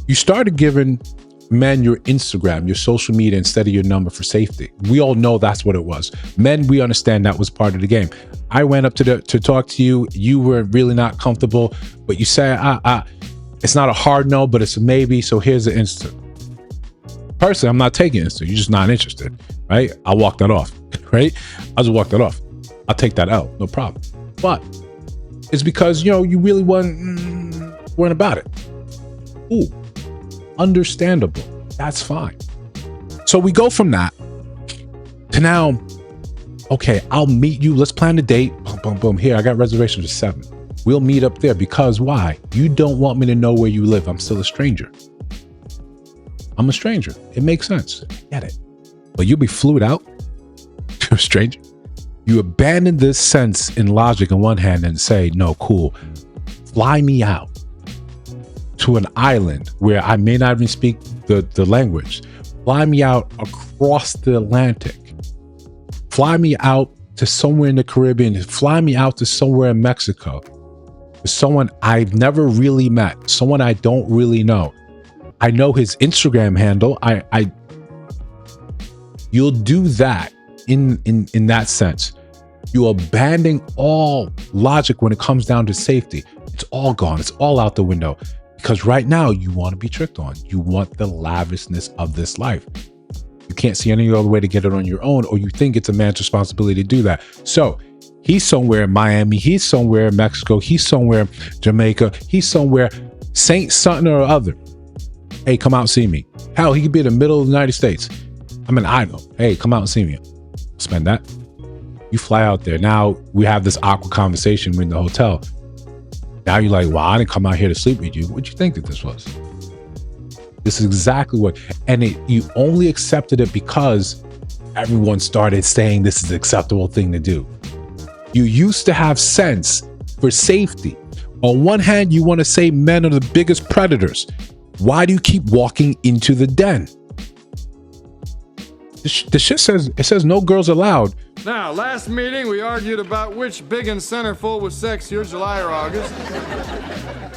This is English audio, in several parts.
You started giving men your Instagram, your social media, instead of your number for safety. We all know that's what it was. Men, we understand that was part of the game. I went up to talk to you. You were really not comfortable, but you say, it's not a hard no, but it's a maybe. So here's the Insta. Personally, I'm not taking Insta. You're just not interested, right? I'll walk that off, right? I'll just walk that off. I'll take that out, no problem. But it's because, you know, you really weren't about it. Ooh, understandable. That's fine. So we go from that to now, okay, I'll meet you. Let's plan a date. Boom, boom, boom. Here, I got reservations for 7. We'll meet up there because why? You don't want me to know where you live. I'm still a stranger. I'm a stranger. It makes sense. I get it. But you'll be flued out to a stranger. You abandon this sense in logic on one hand and say, no, cool. Fly me out to an island where I may not even speak the language. Fly me out across the Atlantic. Fly me out to somewhere in the Caribbean. Fly me out to somewhere in Mexico. To someone I've never really met. Someone I don't really know. I know his Instagram handle. You'll do that in that sense. You abandon all logic when it comes down to safety. It's all gone. It's all out the window. Because right now you want to be tricked on. You want the lavishness of this life. You can't see any other way to get it on your own, or you think it's a man's responsibility to do that. So he's somewhere in Miami. He's somewhere in Mexico. He's somewhere in Jamaica. He's somewhere Saint something or other. Hey, come out and see me. Hell, he could be in the middle of the United States. I'm in Idaho. Hey, come out and see me. Spend that. You fly out there. Now we have this awkward conversation in the hotel. Now you're like, well, I didn't come out here to sleep with you. What'd you think that this was? This is exactly what, and you only accepted it because everyone started saying this is an acceptable thing to do. You used to have sense for safety. On one hand, you want to say men are the biggest predators. Why do you keep walking into the den? The shit says, it says no girls allowed. Now, last meeting, we argued about which big and centerfold was sexier, July or August.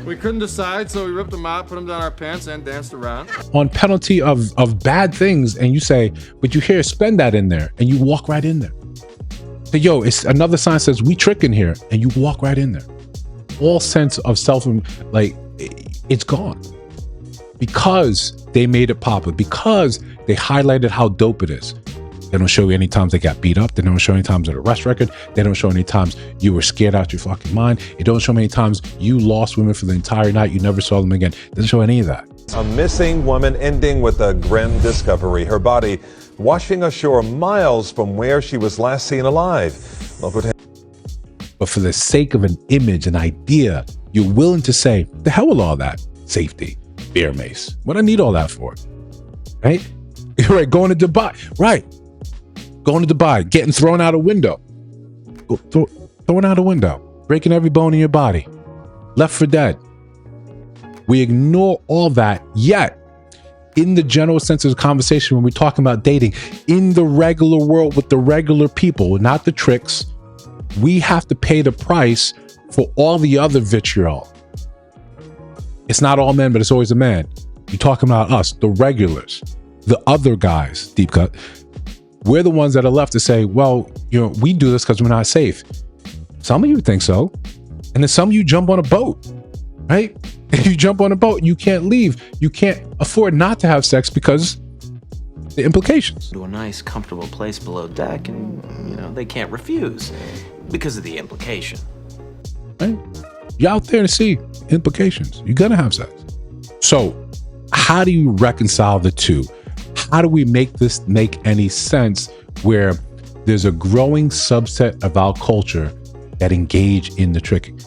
We couldn't decide, so we ripped them out, put them down our pants, and danced around. On penalty of bad things, and you say, but you hear spend that in there, and you walk right in there. So, yo, it's another sign says we tricking here, and you walk right in there. All sense of self, like, it's gone. Because they made it popular, because they highlighted how dope it is. They don't show you any times they got beat up. They don't show any times an arrest record. They don't show any times you were scared out your fucking mind. It don't show many times you lost women for the entire night. You never saw them again. It doesn't show any of that. A missing woman ending with a grim discovery. Her body washing ashore miles from where she was last seen alive. But for the sake of an image, an idea, you're willing to say, the hell with all that safety, bear mace. What I need all that for, right? Right, going to Dubai, right? Going to Dubai, getting thrown out a window, thrown out a window, breaking every bone in your body, left for dead. We ignore all that, yet in the general sense of the conversation, when we're talking about dating, in the regular world with the regular people, not the tricks, we have to pay the price for all the other vitriol. It's not all men, but it's always a man. You're talking about us, the regulars, the other guys, deep cut. We're the ones that are left to say, well, you know, we do this because we're not safe. Some of you think so. And then some of you jump on a boat, right? And you jump on a boat and you can't leave. You can't afford not to have sex because the implications. To a nice, comfortable place below deck, and, you know, they can't refuse because of the implication. Right? You're out there to see implications. You're going to have sex. So how do you reconcile the two? How do we make this make any sense where there's a growing subset of our culture that engage in the tricking?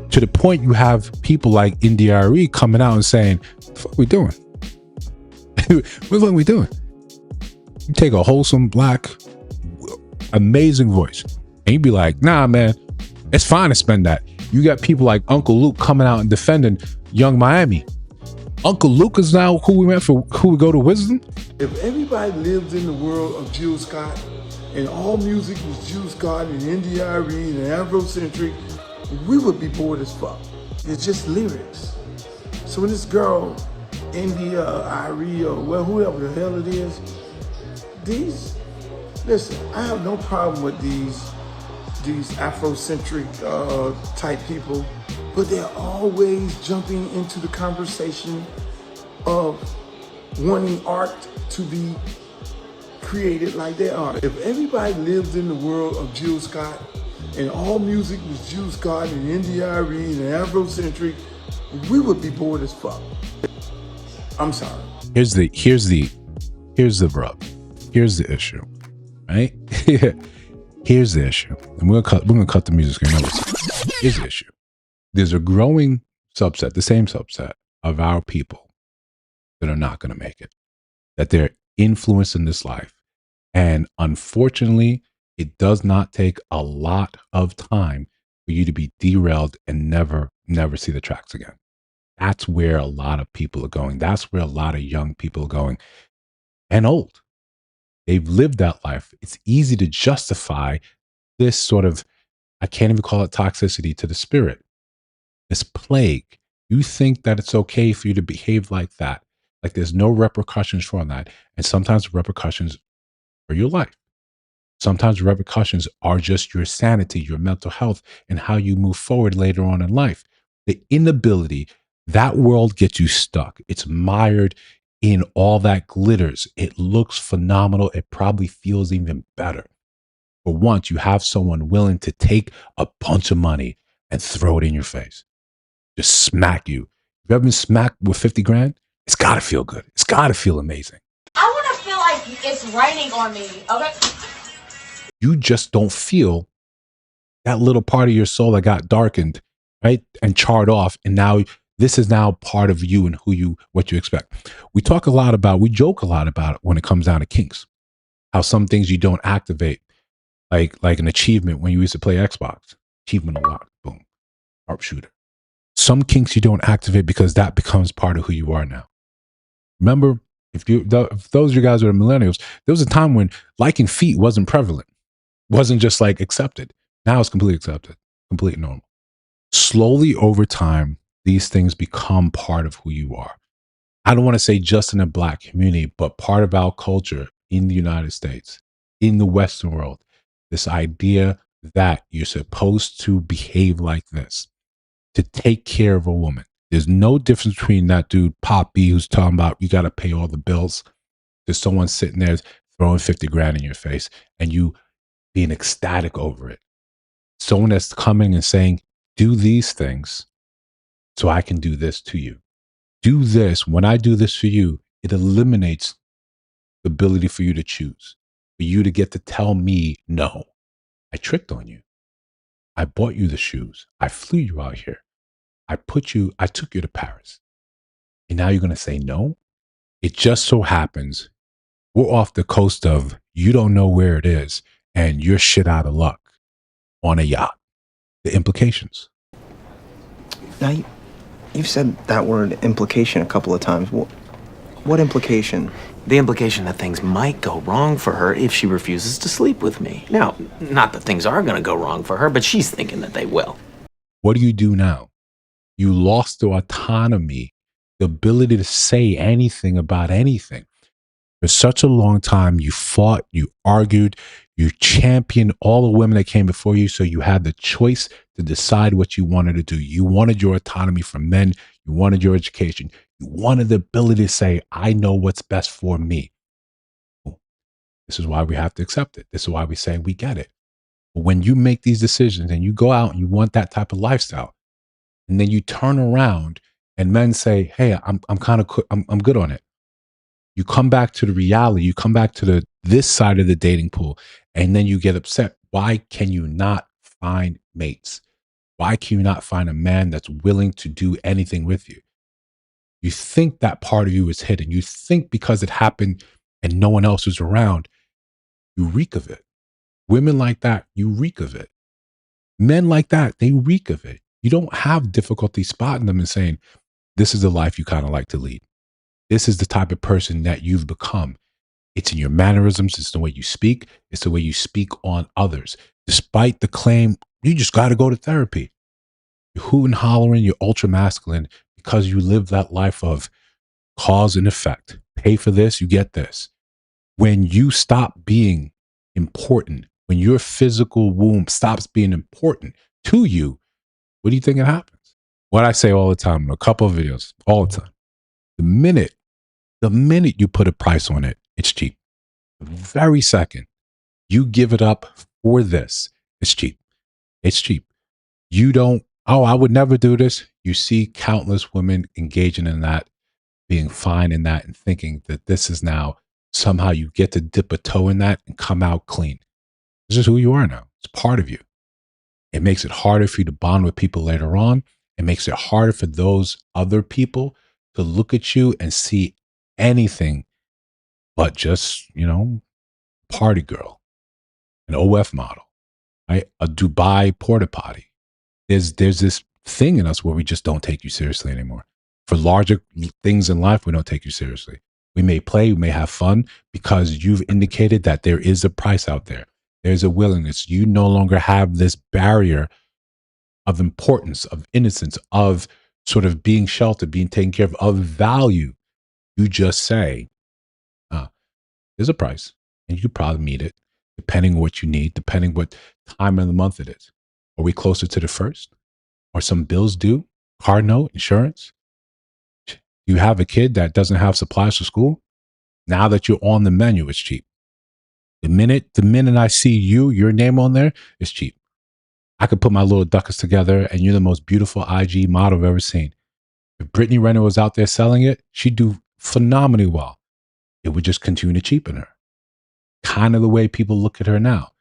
To the point you have people like NDRE coming out and saying, what the fuck we doing? What are we doing? You take a wholesome, black, amazing voice, and you be like, nah, man, it's fine to spend that. You got people like Uncle Luke coming out and defending Young Miami. Uncle Luke is now who we went for, who we go to Wisdom. If everybody lived in the world of Jill Scott and all music was Jill Scott and NDRE and Afrocentric, we would be bored as fuck. It's just lyrics. So when this girl India, Irie, or well, whoever the hell it is. Listen, I have no problem with these Afrocentric type people, but they're always jumping into the conversation of wanting art to be created like they are. If everybody lived in the world of Jill Scott and all music was Jill Scott and India Arie and Afrocentric, we would be bored as fuck. I'm sorry. Here's the rub. Here's the issue, right? Here's the issue. And we're gonna cut the music. Here's the issue. There's a growing subset, the same subset of our people that are not gonna make it, that they're influenced in this life. And unfortunately, it does not take a lot of time for you to be derailed and never see the tracks again. That's where a lot of people are going. That's where a lot of young people are going, and old. They've lived that life. It's easy to justify this sort of, I can't even call it toxicity to the spirit, this plague. You think that it's okay for you to behave like that, like there's no repercussions from that. And sometimes repercussions are your life. Sometimes repercussions are just your sanity, your mental health, and how you move forward later on in life. The inability, that world gets you stuck. It's mired in all that glitters. It looks phenomenal. It probably feels even better. But once you have someone willing to take a bunch of money and throw it in your face, just smack you. If you've ever been smacked with 50 grand, it's got to feel good. It's got to feel amazing. I want to feel like it's raining on me, okay? You just don't feel that little part of your soul that got darkened, right? And charred off. And now this is now part of you and what you expect. We joke a lot about it when it comes down to kinks, how some things you don't activate, like an achievement when you used to play Xbox, achievement unlocked, boom, sharpshooter. Some kinks you don't activate because that becomes part of who you are now. Remember, if those of you guys are millennials, there was a time when liking feet wasn't prevalent, wasn't just like accepted. Now it's completely accepted, completely normal. Slowly over time, these things become part of who you are. I don't want to say just in the Black community, but part of our culture in the United States, in the Western world, this idea that you're supposed to behave like this, to take care of a woman. There's no difference between that dude, Poppy, who's talking about you got to pay all the bills, to someone sitting there throwing 50 grand in your face and you being ecstatic over it. Someone that's coming and saying, do these things so I can do this to you. Do this. When I do this for you, it eliminates the ability for you to choose, for you to get to tell me, no, I tricked on you. I bought you the shoes. I flew you out here. I took you to Paris. And now you're going to say no? It just so happens we're off the coast of, you don't know where it is, and you're shit out of luck on a yacht. The implications. Now, you've said that word implication a couple of times. What implication? The implication that things might go wrong for her if she refuses to sleep with me. Now, not that things are going to go wrong for her, but she's thinking that they will. What do you do now? You lost the autonomy, the ability to say anything about anything. For such a long time, you fought, you argued, you championed all the women that came before you, so you had the choice to decide what you wanted to do. You wanted your autonomy from men. You wanted your education. You wanted the ability to say, I know what's best for me. This is why we have to accept it. This is why we say we get it. But when you make these decisions and you go out and you want that type of lifestyle, and then you turn around and men say, hey, I'm good on it. You come back to the reality, you come back to this side of the dating pool, and then you get upset. Why can you not find mates? Why can you not find a man that's willing to do anything with you? You think that part of you is hidden. You think because it happened and no one else was around, you reek of it. Women like that, you reek of it. Men like that, they reek of it. You don't have difficulty spotting them and saying, this is the life you kind of like to lead. This is the type of person that you've become. It's in your mannerisms. It's the way you speak. It's the way you speak on others. Despite the claim, you just got to go to therapy. You're hooting, hollering, you're ultra masculine because you live that life of Cause and effect. Pay for this, you get this. When you stop being important, when your physical womb stops being important to you, what do you think it happens? What I say all the time in a couple of videos, all the time. The minute you put a price on it, it's cheap. The very second you give it up for this, it's cheap. It's cheap. You don't, oh, I would never do this. You see countless women engaging in that, being fine in that, and thinking that this is now somehow you get to dip a toe in that and come out clean. This is who you are now. It's part of you. It makes it harder for you to bond with people later on. It makes it harder for those other people to look at you and see anything but just, party girl, an OF model, right? A Dubai porta potty. There's this thing in us where we just don't take you seriously anymore. For larger things in life, we don't take you seriously. We may play, we may have fun because you've indicated that there is a price out there. There's a willingness. You no longer have this barrier of importance, of innocence, of sort of being sheltered, being taken care of value. You just say, there's a price and you could probably meet it depending on what you need, depending what time of the month it is. Are we closer to the first? Or some bills due? Car note, insurance? You have a kid that doesn't have supplies for school? Now that you're on the menu, it's cheap. The minute I see your name on there, it's cheap. I could put my little ducats together and you're the most beautiful IG model I've ever seen. If Brittany Renner was out there selling it, she'd do phenomenally well. It would just continue to cheapen her. Kind of the way people look at her now.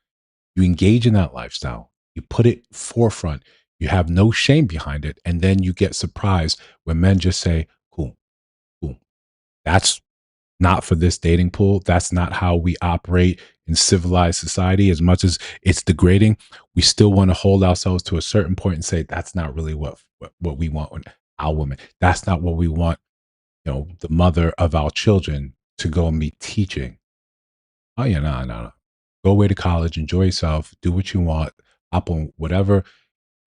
You engage in that lifestyle. You put it forefront. You have no shame behind it. And then you get surprised when men just say, cool. That's not for this dating pool. That's not how we operate in civilized society. As much as it's degrading, we still want to hold ourselves to a certain point and say, that's not really what we want with our women. That's not what we want, the mother of our children to go and be teaching. Oh yeah, no. Go away to college, enjoy yourself, do what you want, hop on whatever.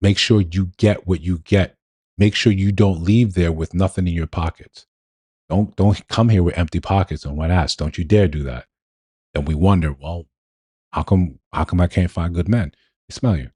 Make sure you get what you get. Make sure you don't leave there with nothing in your pockets. Don't come here with empty pockets and wet ass. Don't you dare do that. And we wonder, well, how come I can't find good men? They smell you.